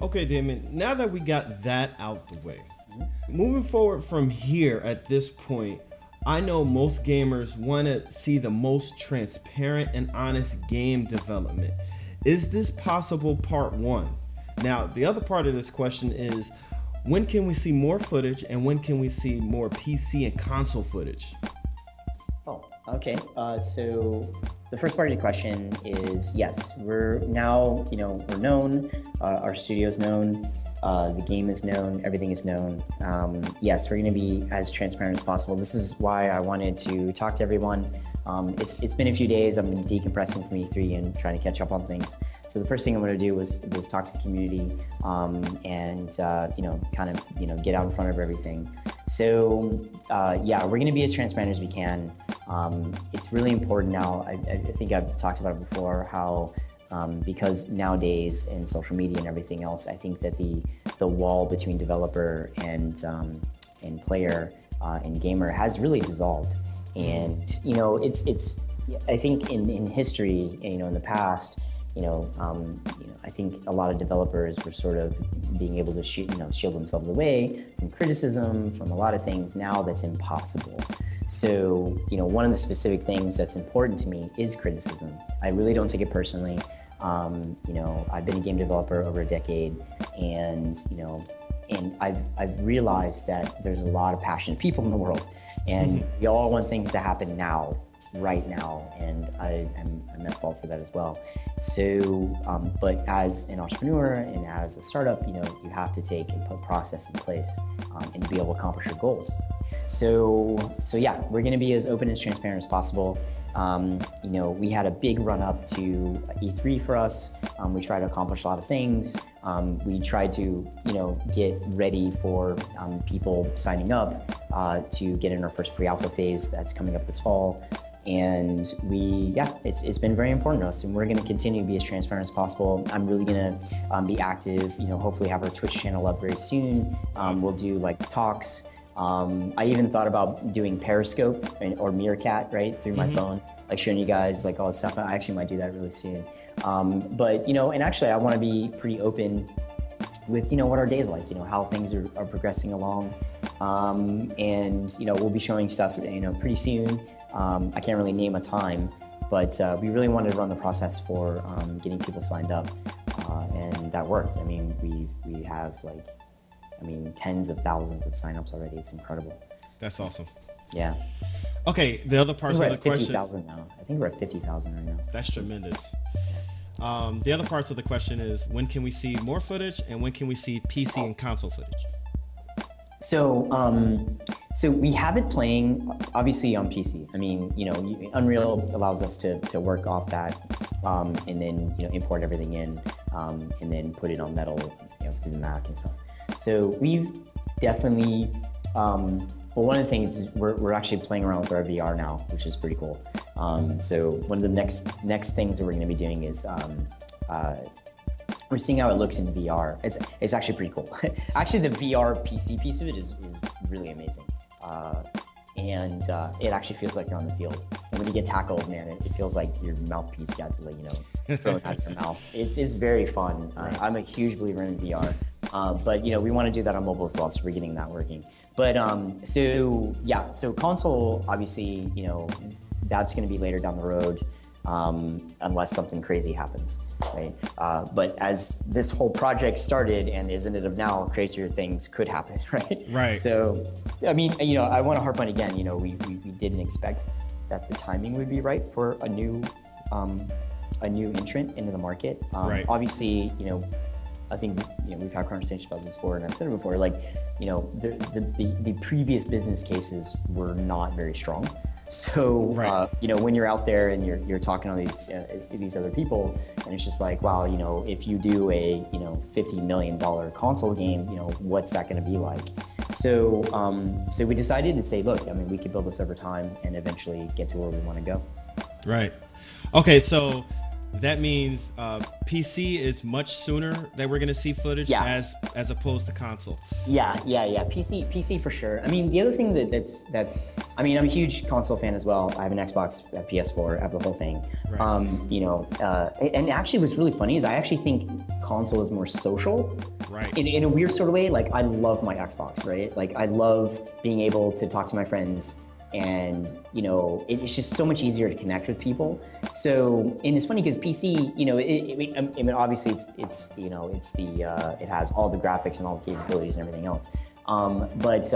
Okay, Damon, now that we got that out the way, moving forward from here at this point, I know most gamers want to see the most transparent and honest game development. Is this possible? Part one. Now, the other part of this question is, when can we see more footage and when can we see more PC and console footage? Oh, okay. So the first part of the question is, yes, we're now, we're known, our studio's known, the game is known, everything is known. Yes, we're going to be as transparent as possible. This is why I wanted to talk to everyone. It's been a few days. I've been decompressing from E3 and trying to catch up on things. So the first thing I'm going to do was talk to the community and get out in front of everything. So yeah, we're going to be as transparent as we can. It's really important now. I think I've talked about it before, how because nowadays in social media and everything else, I think that the wall between developer and player and gamer has really dissolved. And it's I think in history, in the past, I think a lot of developers were sort of being able to shield themselves away from criticism, from a lot of things. Now that's impossible. So, one of the specific things that's important to me is criticism. I really don't take it personally. I've been a game developer over a decade, and I've realized that there's a lot of passionate people in the world, and we all want things to happen now, right now, and I'm at fault for that as well. So, but as an entrepreneur and as a startup, you have to take and put process in place and to be able to accomplish your goals. So yeah, we're going to be as open and transparent as possible. We had a big run up to E3 for us. We tried to accomplish a lot of things. We tried to, get ready for people signing up to get in our first pre-alpha phase that's coming up this fall. And it's been very important to us, and we're going to continue to be as transparent as possible. I'm really going to be active, hopefully have our Twitch channel up very soon. We'll do talks. I even thought about doing Periscope or Meerkat, right, through my phone, showing you guys all this stuff. I actually might do that really soon. But and actually I want to be pretty open with what our day's like, how things are progressing along. And we'll be showing stuff pretty soon. I can't really name a time, but we really wanted to run the process for getting people signed up, and that worked. I mean, we have tens of thousands of signups already. It's incredible. That's awesome. Yeah. Okay, the other parts of the question. 50,000 now. I think we're at 50,000 right now. That's tremendous. The other parts of the question is, when can we see more footage and when can we see PC and console footage? So we have it playing obviously on PC. I mean, Unreal allows us to work off that, and then import everything in, and then put it on Metal, through the Mac and stuff. So we've definitely, one of the things is we're actually playing around with our VR now, which is pretty cool. So one of the next things that we're going to be doing is we're seeing how it looks in VR. It's actually pretty cool. Actually, the VR PC piece of it is really amazing. And it actually feels like you're on the field. And when you get tackled, man, it feels like your mouthpiece got thrown out of your mouth. It's very fun. I'm a huge believer in VR. But we want to do that on mobile as well, so we're getting that working. But so console, obviously, that's going to be later down the road, unless something crazy happens, right? But as this whole project started and is in it of now, crazier things could happen, right? Right. So, I mean, I want to harp on again, we didn't expect that the timing would be right for a new entrant into the market. Right. Obviously, I think we've had conversations about this before, and I've said it before. The previous business cases were not very strong. So right. When you're out there and you're talking to these other people, and it's just like, wow, if you do a $50 million console game, what's that going to be like? So we decided to say, look, we could build this over time and eventually get to where we want to go. Right. Okay, so that means PC is much sooner that we're going to see footage, as opposed to console. Yeah. PC for sure. The other thing that's I'm a huge console fan as well. I have an Xbox, a PS4, I have the whole thing. Right. And actually what's really funny is I actually think console is more social. Right. In a weird sort of way, like I love my Xbox, right? Like I love being able to talk to my friends, and it's just so much easier to connect with people. So, and it's funny because PC, I mean, obviously it has all the graphics and all the capabilities and everything else. But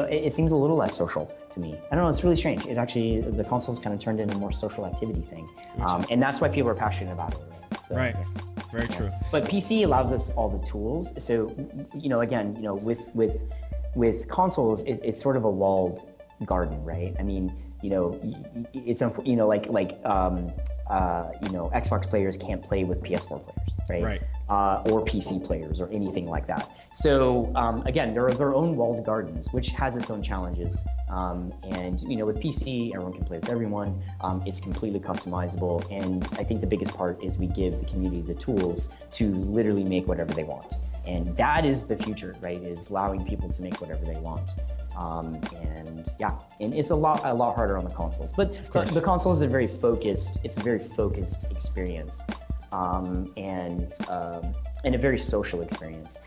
it seems a little less social to me. I don't know, it's really strange. It actually, the console's kind of turned into a more social activity thing. And that's why people are passionate about it. So, right. Very true. But PC allows us all the tools. So, again, with consoles, it's sort of a walled garden, right? I mean, it's Xbox players can't play with PS4 players, right? Right. Or PC players or anything like that. So again, there are their own walled gardens, which has its own challenges. And with PC, everyone can play with everyone. It's completely customizable, and I think the biggest part is we give the community the tools to literally make whatever they want. And that is the future, right? Is allowing people to make whatever they want. And it's a lot harder on the consoles. But the console is a very focused experience, and a very social experience.